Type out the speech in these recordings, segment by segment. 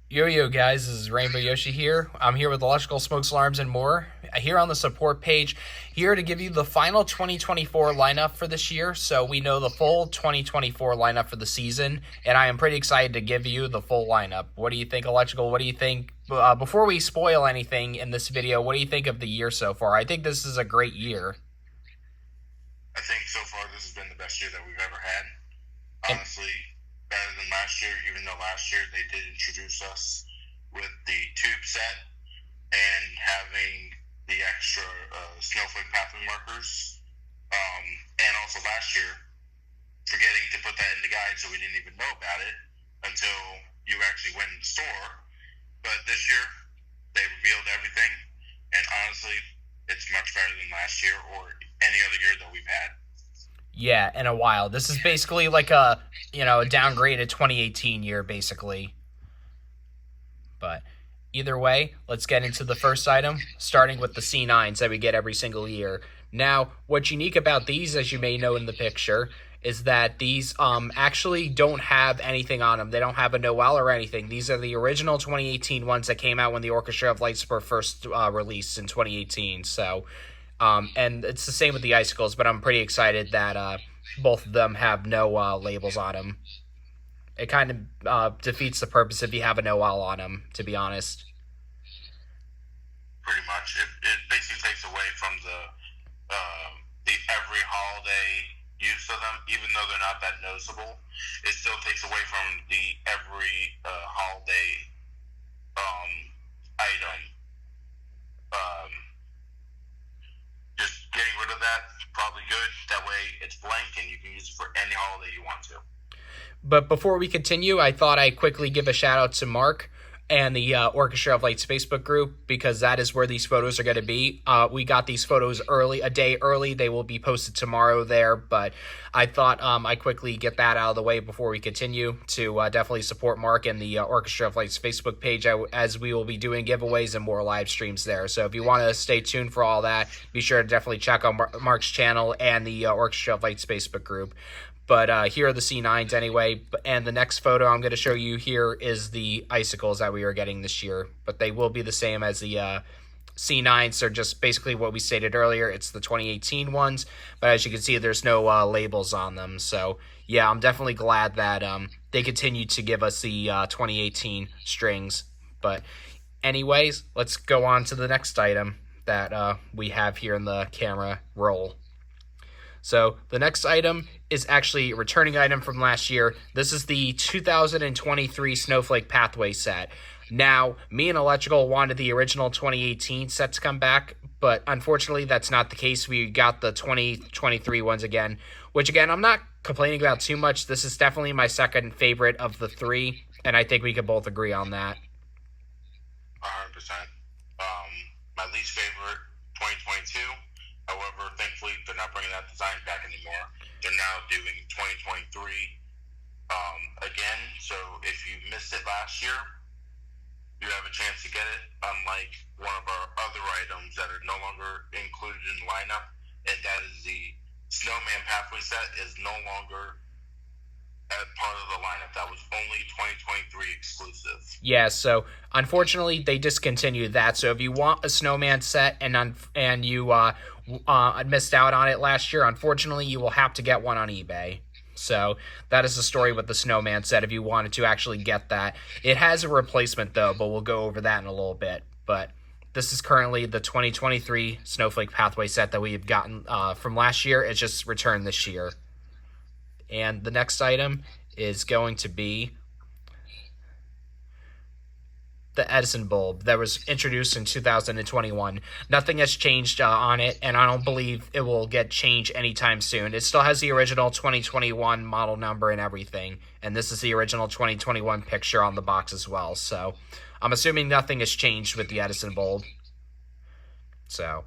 Yo guys, this is Rainbow Yoshi here. I'm here with Electrical Smoke Alarms and more. Here on the support page, here to give you the final 2024 lineup for this year. So we know the full 2024 lineup for the season, and I am pretty excited to give you the full lineup. What do you think, Electrical? What do you think? Before we spoil anything in this video, what do you think of the year so far? I think this is a great year. I think so far this has been the best year that we've ever had. And Honestly, better than last year, even though last year they did introduce us with the tube set and having the extra snowflake pathway markers. And also last year, forgetting to put that in the guide, so we didn't even know about it until you actually went in the store. But this year, they revealed everything, and honestly, it's much better than last year or any other year that we've had. yeah, in a while. This is basically like a downgraded 2018 year, basically. But either way, let's get into the first item, starting with the C9s that we get every single year. Now, what's unique about these, as you may know in the picture, is that these actually don't have anything on them. They don't have a Noel or anything. These are the original 2018 ones that came out when the Orchestra of Lights were first released in 2018. So, and it's the same with the Icicles, but I'm pretty excited that both of them have no labels on them. It kind of defeats the purpose if you have a Noel on them, to be honest. Pretty much, it basically takes away from the every holiday use of them, even though they're not that noticeable. It still takes away from the every holiday item. Um, just getting rid of that is probably good. That way, it's blank and you can use it for any holiday you want to. But before we continue, I thought I'd quickly give a shout out to Mark and the Orchestra of Lights Facebook group, because that is where these photos are going to be. We got these photos early, a day early. They will be posted tomorrow there, but I thought I'd quickly get that out of the way before we continue to definitely support Mark and the Orchestra of Lights Facebook page, as we will be doing giveaways and more live streams there. So if you want to stay tuned for all that, be sure to definitely check out Mark's channel and the Orchestra of Lights Facebook group. But here are the C9s anyway. And the next photo I'm going to show you here is the Icicles that we are getting this year. But they will be the same as the C9s. They're just basically what we stated earlier. It's the 2018 ones. But as you can see, there's no labels on them. So, yeah, I'm definitely glad that they continue to give us the 2018 strings. But anyways, let's go on to the next item that we have here in the camera roll. So the next item is actually a returning item from last year. This is the 2023 Snowflake Pathway set. Now, me and Electrical wanted the original 2018 set to come back, but unfortunately that's not the case. We got the 2023 ones again, which again, I'm not complaining about too much. This is definitely my second favorite of the three, and I think we could both agree on that. 100%. My least favorite, 2022. However, thankfully, they're not bringing that design back anymore. They're now doing 2023 again. So if you missed it last year, you have a chance to get it, unlike one of our other items that are no longer included in the lineup, and that is the Snowman Pathway set is no longer part of the lineup. That was only 2023 exclusive. Yeah, so unfortunately they discontinued that. So if you want a Snowman set and you missed out on it last year, unfortunately you will have to get one on eBay. So that is the story with the Snowman set if you wanted to actually get that. It has a replacement though, but we'll go over that in a little bit. But this is currently the 2023 Snowflake Pathway set that we've gotten from last year. It's just returned this year. And the next item is going to be the Edison bulb that was introduced in 2021. Nothing has changed on it, and I don't believe it will get changed anytime soon. It still has the original 2021 model number and everything, and this is the original 2021 picture on the box as well. So I'm assuming nothing has changed with the Edison bulb. So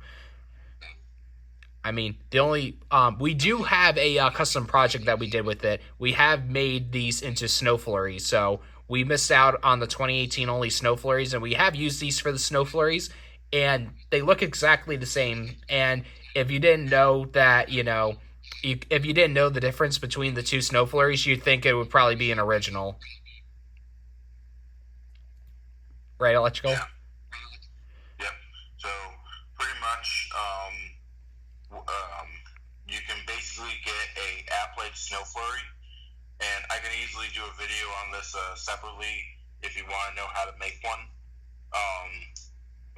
I mean, the only we do have a custom project that we did with it. We have made these into snow flurries, so we missed out on the 2018 only snow flurries, and we have used these for the snow flurries, and they look exactly the same. And if you didn't know that, if you didn't know the difference between the two snow flurries, you'd think it would probably be an original. right? Electrical. Yeah. Yep. So pretty much, you can basically get a app-like snow flurry, and I can easily do a video on this separately if you want to know how to make one. Um,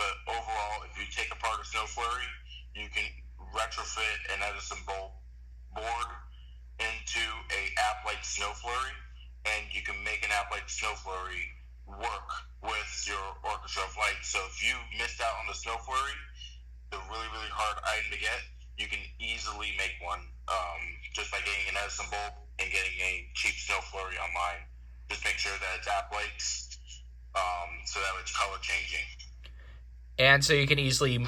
but overall, if you take apart a snow flurry, you can retrofit an Edison bulb board into a app-like snow flurry, and you can make an app-like snow flurry work with your Orchestra of Lights. So if you missed out on the snow flurry, the really, really hard item to get, you can easily make one just by getting an Edison bulb and getting a cheap snow flurry online. Just make sure that it's app-lights, so that it's color changing. And so you can easily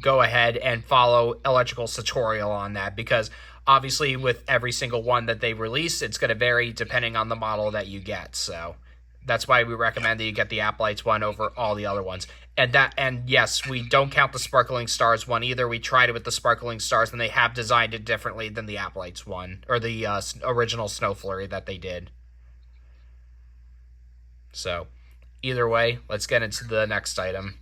go ahead and follow Electrical's tutorial on that, because obviously with every single one that they release, it's going to vary depending on the model that you get. So that's why we recommend that you get the App Lights one over all the other ones. And yes, we don't count the Sparkling Stars one either. We tried it with the Sparkling Stars, and they have designed it differently than the App Lights one, or the original Snow Flurry that they did. So either way, let's get into the next item.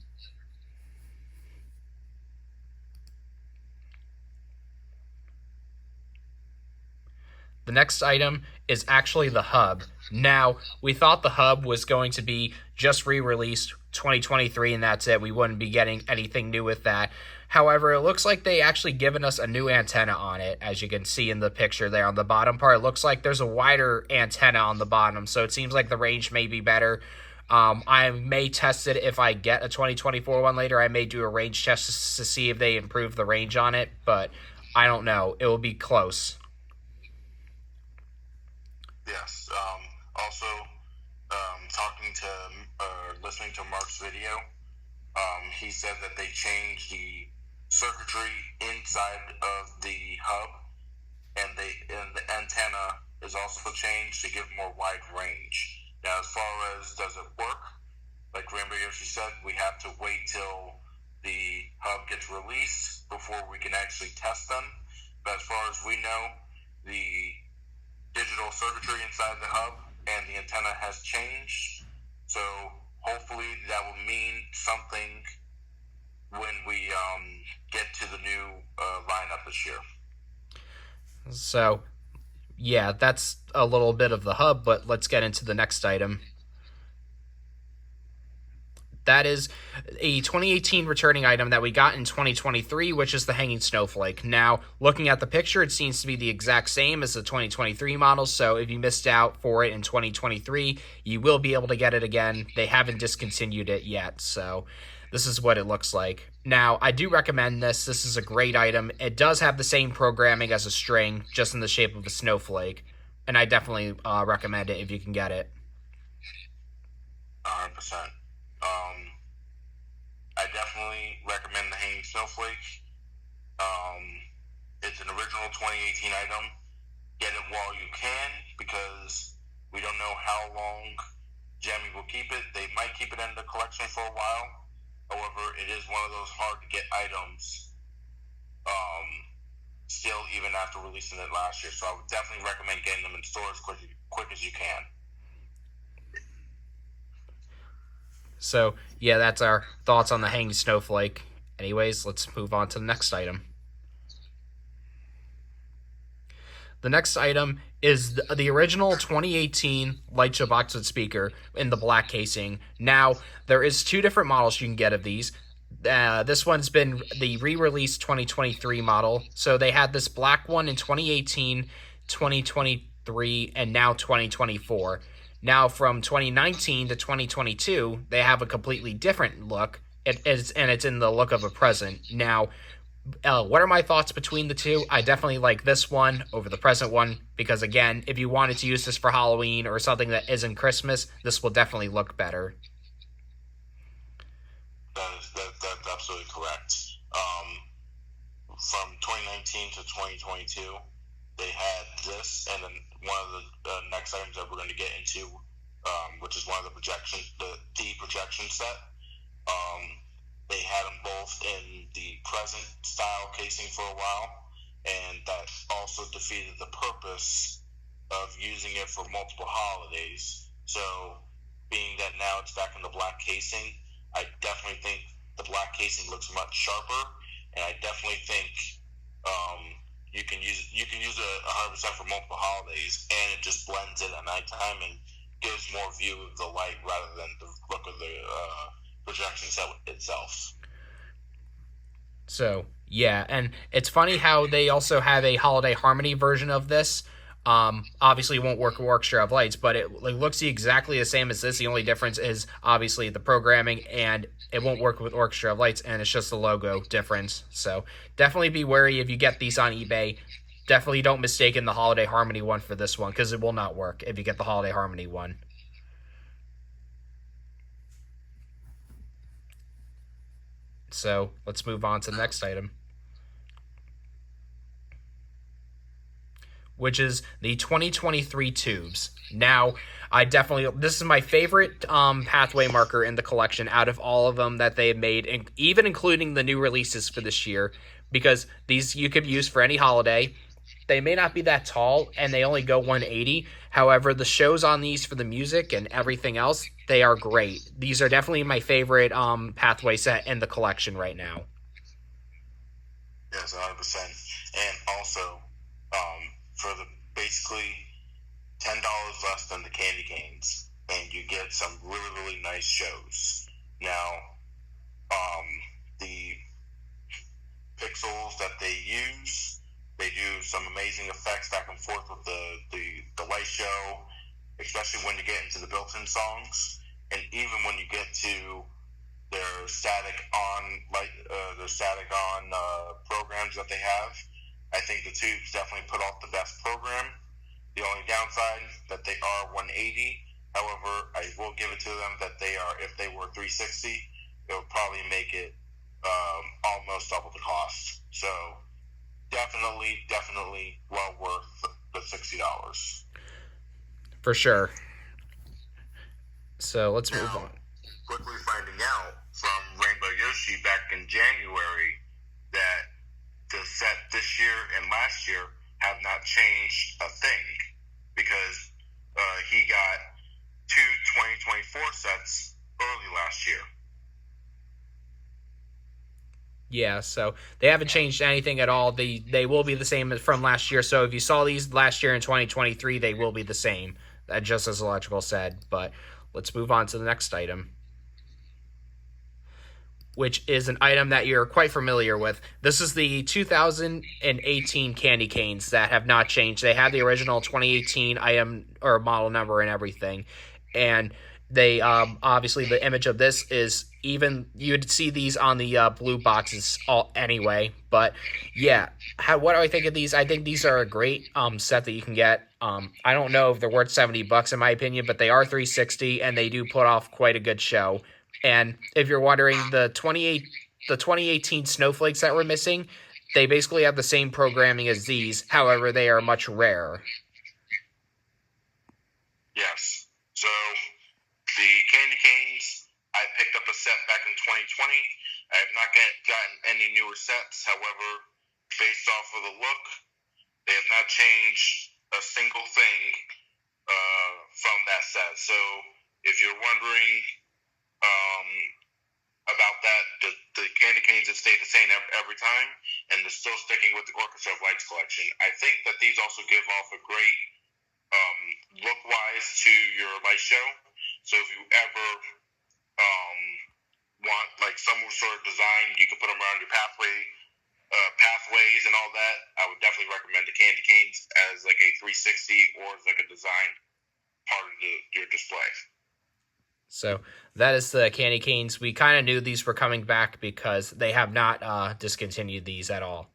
The next item is actually the hub. Now, we thought the hub was going to be just re-released 2023 and that's it. We wouldn't be getting anything new with that. However, it looks like they actually given us a new antenna on it, as you can see in the picture there on the bottom part. It looks like there's a wider antenna on the bottom, so it seems like the range may be better. I may test it if I get a 2024 one later. I may do a range test to see if they improve the range on it, but I don't know. It will be close. Yes. Also, talking to listening to Mark's video, he said that they changed the circuitry inside of the hub, and the antenna is also changed to give more wide range. Now, as far as does it work, like Rainbow Yoshi said, we have to wait till the hub gets released before we can actually test them. But as far as we know, the digital circuitry inside the hub and the antenna has changed, so hopefully that will mean something when we get to the new lineup this year. So yeah, that's a little bit of the hub, but let's get into the next item. That is a 2018 returning item that we got in 2023, which is the Hanging Snowflake. Now, looking at the picture, it seems to be the exact same as the 2023 model, so if you missed out for it in 2023, you will be able to get it again. They haven't discontinued it yet, so this is what it looks like. Now, I do recommend this. This is a great item. It does have the same programming as a string, just in the shape of a snowflake, and I definitely recommend it if you can get it. 100%. I definitely recommend the Hanging Snowflake. It's an original 2018 item. Get it while you can, because we don't know how long Jammy will keep it. They might keep it in the collection for a while. However, it is one of those hard to get items still, even after releasing it last year. So I would definitely recommend getting them in stores quick as you can. So, yeah, that's our thoughts on the Hanging Snowflake. Anyways, let's move on to the next item. The next item is the original 2018 Light Show boxwood speaker in the black casing. Now, there is two different models you can get of these. This one's been the re-released 2023 model. So they had this black one in 2018, 2023, and now 2024. Now, from 2019 to 2022, they have a completely different look, and it's in the look of a present. Now, what are my thoughts between the two? I definitely like this one over the present one, because, again, if you wanted to use this for Halloween or something that isn't Christmas, this will definitely look better. That's absolutely correct. From 2019 to 2022, they had this, and then one of the next items that we're going to get into, which is one of the projection set. They had them both in the present style casing for a while, and that also defeated the purpose of using it for multiple holidays. So, being that now it's back in the black casing. I definitely think the black casing looks much sharper, and I definitely think you can use it 100% for multiple holidays, and it just blends in at nighttime and gives more view of the light rather than the look of the projection set itself. So yeah, and it's funny how they also have a holiday harmony version of this. Obviously, it won't work with Orchestra of Lights, but it like, looks exactly the same as this. The only difference is obviously the programming, and it won't work with Orchestra of Lights, and it's just the logo difference. So definitely be wary if you get these on eBay. Definitely don't mistake in the holiday harmony one for this one, because it will not work if you get the holiday harmony one. So let's move on to the next item, which is the 2023 tubes. Now, this is my favorite pathway marker in the collection out of all of them that they have made, even including the new releases for this year, because these you could use for any holiday. They may not be that tall, and they only go 180. However, the shows on these for the music and everything else, they are great. These are definitely my favorite pathway set in the collection right now. Yes, 100%. And also, for the basically $10 less than the candy canes, and you get some really, really nice shows. Now, the pixels that they do some amazing effects back and forth with the light show, especially when you get into the built-in songs, and even when you get to their static on programs that they have. I think the tubes definitely put off the best program. The only downside that they are 180. However, I will give it to them that if they were 360, it would probably make it almost double the cost. So definitely well worth the $60. For sure. So let's move on. Quickly finding out from Rainbow Yoshi back in January that the set this year and last year have not changed a thing, because he got two 2024 sets early last year. Yeah, so they haven't changed anything at all. They will be the same as from last year. So if you saw these last year in 2023, they will be the same, just as Electrical said. But let's move on to the next item, which is an item that you're quite familiar with. This is the 2018 candy canes that have not changed. They have the original 2018 item or model number and everything. And they obviously the image of this is even you'd see these on the blue boxes anyway. But yeah, what do I think of these? I think these are a great set that you can get. I don't know if they're worth $70 in my opinion, but they are 360 and they do put off quite a good show. And if you're wondering, the 2018 snowflakes that we're missing, they basically have the same programming as these. However, they are much rarer. Yes. So the candy canes, I picked up a set back in 2020. I have not gotten any newer sets. However, based off of the look, they have not changed a single thing from that set. So if you're wondering about that, the candy canes have stayed the same every time, and they're still sticking with the Orchestra of Lights collection. I think that these also give off a great look-wise to your light show. So if you ever want like some sort of design, you can put them around your pathways and all that. I would definitely recommend the candy canes as like a 360 or as like a design part of your display. So that is the candy canes. We kind of knew these were coming back because they have not discontinued these at all.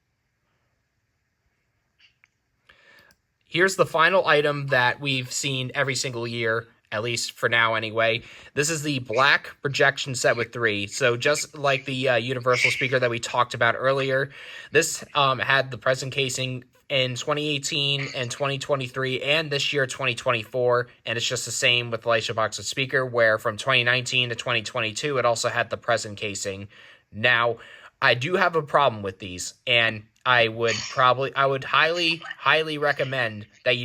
Here's the final item that we've seen every single year, at least for now anyway. This is the black projection set with 3. So just like the universal speaker that we talked about earlier, this had the present casing in 2018 and 2023 and this year 2024, and it's just the same with the Leica box with speaker, where from 2019 to 2022 it also had the present casing. Now I do have a problem with these, and I would highly recommend that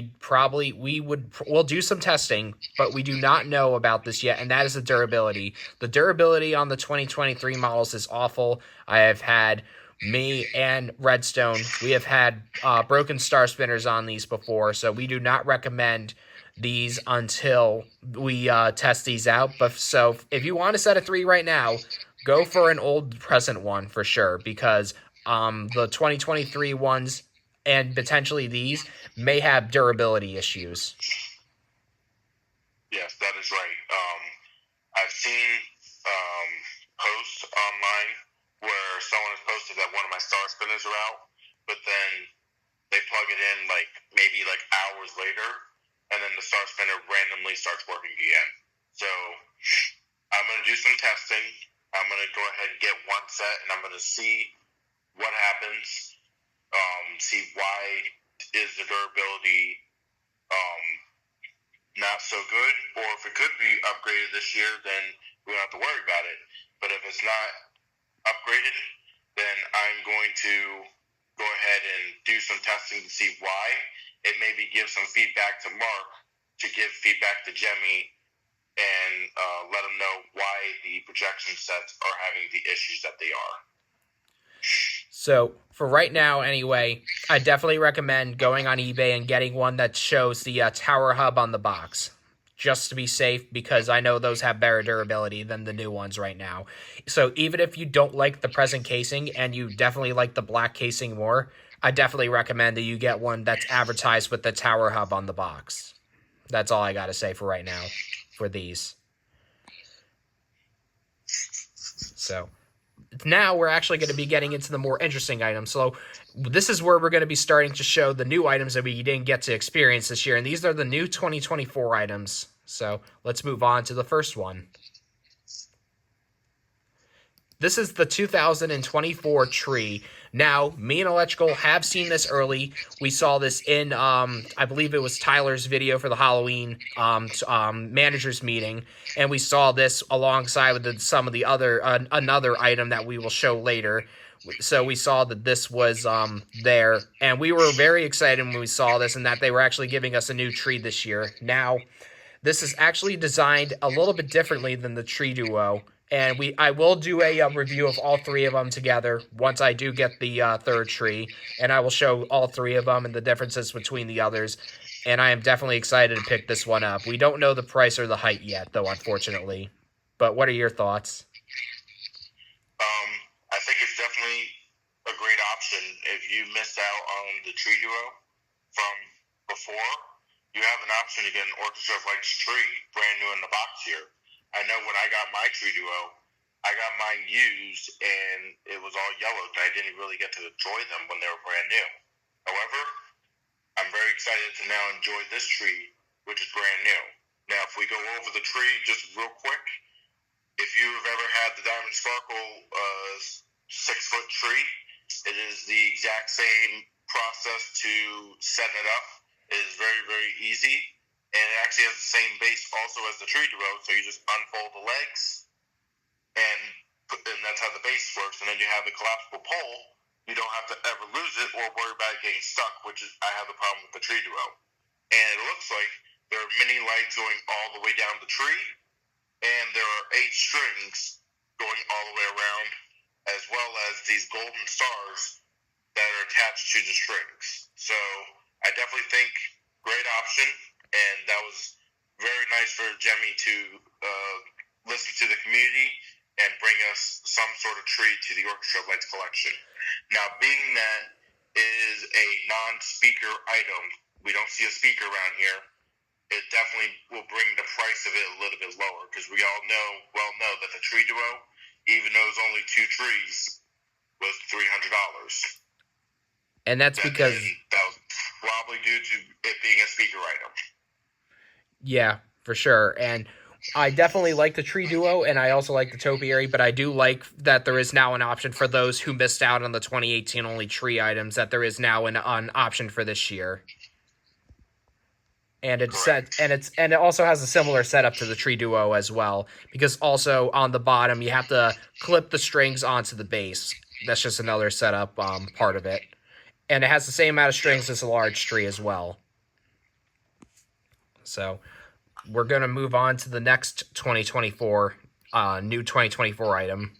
we'll do some testing, but we do not know about this yet, and that is the durability. The durability on the 2023 models is awful. I have had me and Redstone, we have had broken star spinners on these before, so we do not recommend these until we test these out. But so if you want a set of 3 right now, go for an old present one for sure, because the 2023 ones and potentially these may have durability issues. Yes, that is right. I've seen posts online where someone has posted that one of my star spinners are out, but then they plug it in like maybe like hours later, and then the star spinner randomly starts working again. So I'm going to do some testing. I'm going to go ahead and get one set, and I'm going to see what happens, see why is the durability not so good, or if it could be upgraded this year, then we don't have to worry about it. But if it's not upgraded, then I'm going to go ahead and do some testing to see why, and maybe give some feedback to Mark to give feedback to Jemmy, and let them know why the projection sets are having the issues that they are. So for right now, anyway, I definitely recommend going on eBay and getting one that shows the tower hub on the box, just to be safe, because I know those have better durability than the new ones right now. So even if you don't like the present casing and you definitely like the black casing more, I definitely recommend that you get one that's advertised with the tower hub on the box. That's all I got to say for right now for these. So now we're actually going to be getting into the more interesting items. So this is where we're going to be starting to show the new items that we didn't get to experience this year. And these are the new 2024 items. So let's move on to the first one. This is the 2024 tree. Now, me and Electrical have seen this early. We saw this in, I believe it was Tyler's video for the Halloween managers meeting, and we saw this alongside with some of the other another item that we will show later. So we saw that this was there, and we were very excited when we saw this, and that they were actually giving us a new tree this year. Now, this is actually designed a little bit differently than the Tree Duo. And I will do a review of all 3 of them together once I do get the third tree, and I will show all 3 of them and the differences between the others. And I am definitely excited to pick this one up. We don't know the price or the height yet, though, unfortunately. But what are your thoughts? I think it's definitely a great option. If you missed out on the Tree Duo from before, you have an option to get an Orchestra of Lights tree brand new in the box here. I know when I got my Tree Duo, I got mine used, and it was all yellowed, and I didn't really get to enjoy them when they were brand new. However, I'm very excited to now enjoy this tree, which is brand new. Now, if we go over the tree just real quick, if you've ever had the Diamond Sparkle 6-foot tree, it is the exact same process to set it up. It is very, very easy. And it actually has the same base also as the Tree Duo, so you just unfold the legs, and that's how the base works. And then you have the collapsible pole. You don't have to ever lose it or worry about it getting stuck, which is I have the problem with the Tree Duo. And it looks like there are many lights going all the way down the tree, and there are 8 strings going all the way around, as well as these golden stars that are attached to the strings. So I definitely think great option. And that was very nice for Jemmy to listen to the community and bring us some sort of tree to the Orchestra of Lights collection. Now, being that it is a non-speaker item, we don't see a speaker around here, it definitely will bring the price of it a little bit lower, because we all know that the Tree Duo, even though it's only 2 trees, was $300. And that's because that was probably due to it being a speaker item. Yeah, for sure. And I definitely like the Tree Duo, and I also like the Topiary, but I do like that there is now an option for those who missed out on the 2018 only tree items, that there is now an option for this year. And it also has a similar setup to the Tree Duo as well, because also on the bottom you have to clip the strings onto the base. That's just another setup part of it. And it has the same amount of strings as a large tree as well. So we're going to move on to the next 2024, new 2024 item.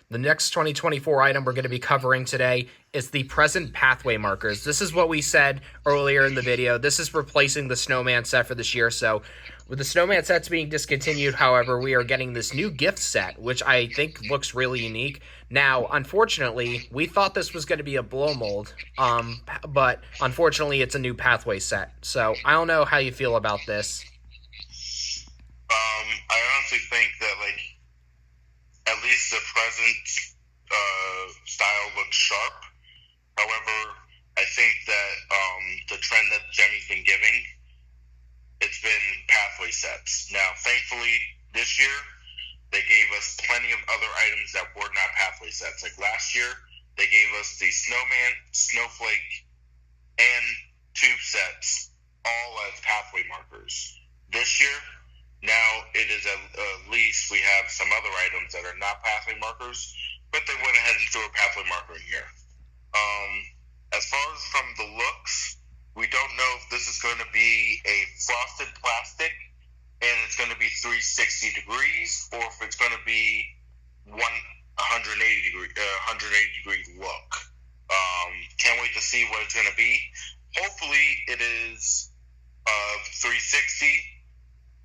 The next 2024 item we're going to be covering today is the present pathway markers. This is what we said earlier in the video. This is replacing the snowman set for this year. So with the snowman sets being discontinued, however, we are getting this new gift set, which I think looks really unique. Now, unfortunately, we thought this was going to be a blow mold, but unfortunately, it's a new pathway set. So I don't know how you feel about this. I honestly think that, like, at least the present style looks sharp. However, I think that the trend that Jemmy's been giving, it's been pathway sets. Now, thankfully, this year, they gave us plenty of other items that were not pathway sets. Like last year, they gave us the snowman, snowflake, and tube sets, all as pathway markers. This year, now it is at least we have some other items that are not pathway markers, but they went ahead and threw a pathway marker in here. As far as from the looks, we don't know if this is going to be a frosted plastic and it's going to be 360 degrees, or if it's going to be 180 degree look. Can't wait to see what it's going to be. Hopefully, it is 360.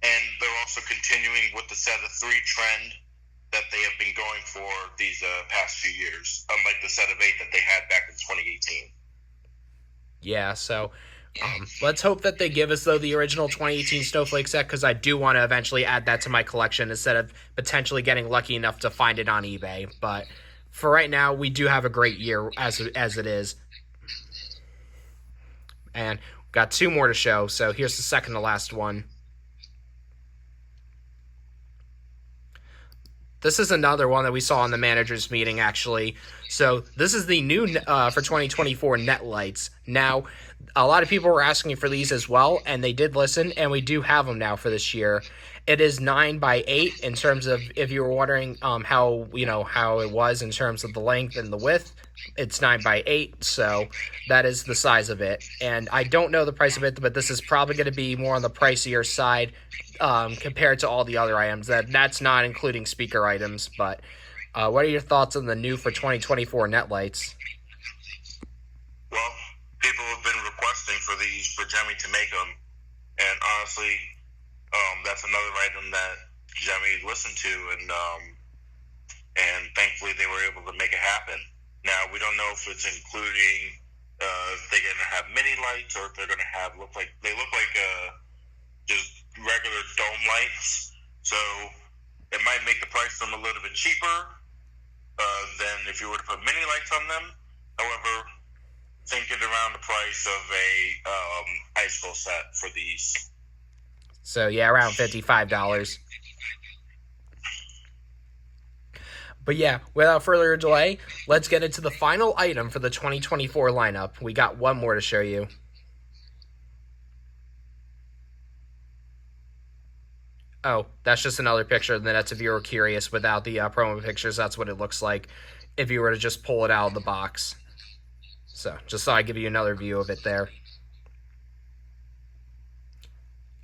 And they're also continuing with the set of 3 trend that they have been going for these past few years, unlike the set of 8 that they had back in 2018. Yeah, so let's hope that they give us, though, the original 2018 Snowflake set, because I do want to eventually add that to my collection instead of potentially getting lucky enough to find it on eBay. But for right now, we do have a great year as it is. And we've got 2 more to show, so here's the second to last one. This is another one that we saw in the managers meeting, actually. So this is the new for 2024 net lights. Now, a lot of people were asking for these as well, and they did listen, and we do have them now for this year. It is 9x8 in terms of, if you were wondering how it was in terms of the length and the width. It's 9x8, so that is the size of it. And I don't know the price of it, but this is probably going to be more on the pricier side compared to all the other items. That's not including speaker items. But what are your thoughts on the new for 2024 net lights? Well, people have been requesting for these, for Jemmy to make them, and honestly, that's another item that Jemmy listened to, and thankfully they were able to make it happen. Now, we don't know if it's including if they're going to have mini lights, or if they're going to have look like just regular dome lights. So it might make the price of them a little bit cheaper than if you were to put mini lights on them. However, thinking around the price of a high school set for these. So yeah, around $55. But yeah, without further delay, let's get into the final item for the 2024 lineup. We got one more to show you. Oh, that's just another picture. And then that's if you were curious, without the promo pictures, that's what it looks like if you were to just pull it out of the box. So just thought I'd give you another view of it there.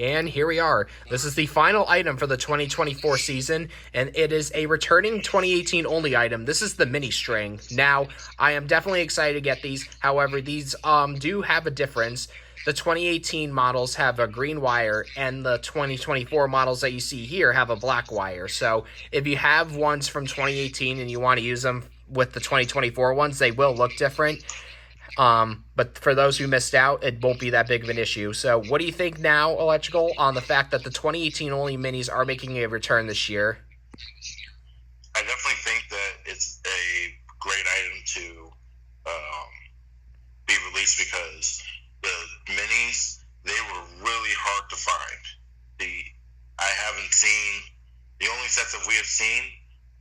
And here we are. This is the final item for the 2024 season, and it is a returning 2018 only item. This is the mini string. Now, I am definitely excited to get these. However, these do have a difference. The 2018 models have a green wire, and the 2024 models that you see here have a black wire. So if you have ones from 2018 and you want to use them with the 2024 ones, they will look different. But for those who missed out, it won't be that big of an issue. So what do you think now, Electrical, on the fact that the 2018 only minis are making a return this year? I definitely think that it's a great item to be released, because the minis, they were really hard to find. I haven't seen, the only sets that we have seen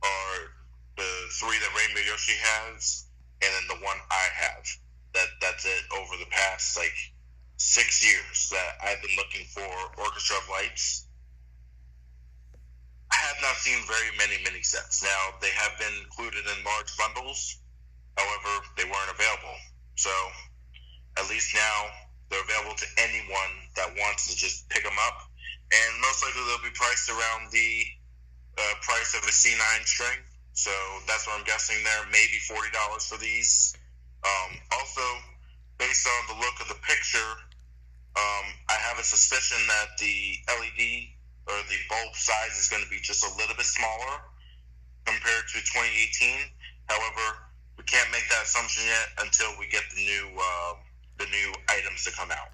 are the 3 that Rainbow Yoshi has, and then the one I have. That's it over the past 6 years that I've been looking for Orchestra of Lights. I have not seen very many mini sets. Now, they have been included in large bundles. However, they weren't available. So at least now they're available to anyone that wants to just pick them up. And most likely they'll be priced around the price of a C9 string. So that's what I'm guessing there. Maybe $40 for these. Also, based on the look of the picture, I have a suspicion that the LED or the bulb size is going to be just a little bit smaller compared to 2018. However, we can't make that assumption yet until we get the new items to come out.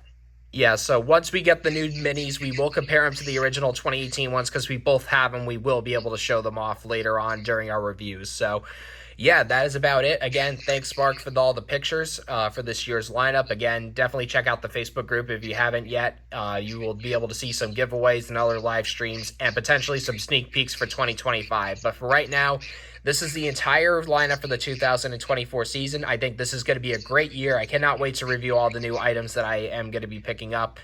Yeah, so once we get the new minis, we will compare them to the original 2018 ones because we both have them. We will be able to show them off later on during our reviews. So, yeah, that is about it. Again, thanks, Mark, for all the pictures for this year's lineup. Again, definitely check out the Facebook group if you haven't yet. You will be able to see some giveaways and other live streams and potentially some sneak peeks for 2025. But for right now, this is the entire lineup for the 2024 season. I think this is going to be a great year. I cannot wait to review all the new items that I am going to be picking up,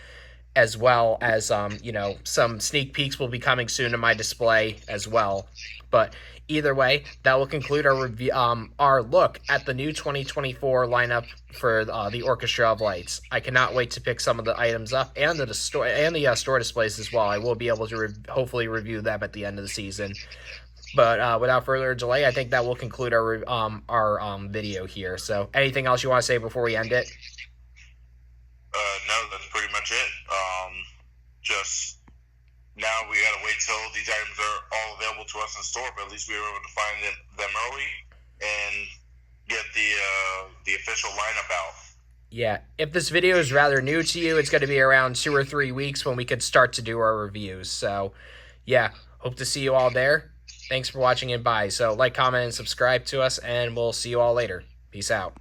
as well as some sneak peeks will be coming soon to my display as well. But either way, that will conclude our review, our look at the new 2024 lineup for the Orchestra of Lights. I cannot wait to pick some of the items up and the store displays as well. I will be able to hopefully review them at the end of the season. But without further delay, I think that will conclude our video here. So, anything else you want to say before we end it? No, that's pretty much it. Just now we gotta wait till these items are all available to us in store. But at least we were able to find them early and get the official lineup out. Yeah, if this video is rather new to you, it's going to be around 2 or 3 weeks when we could start to do our reviews. So, yeah, hope to see you all there. Thanks for watching and bye. So, like, comment, and subscribe to us, and we'll see you all later. Peace out.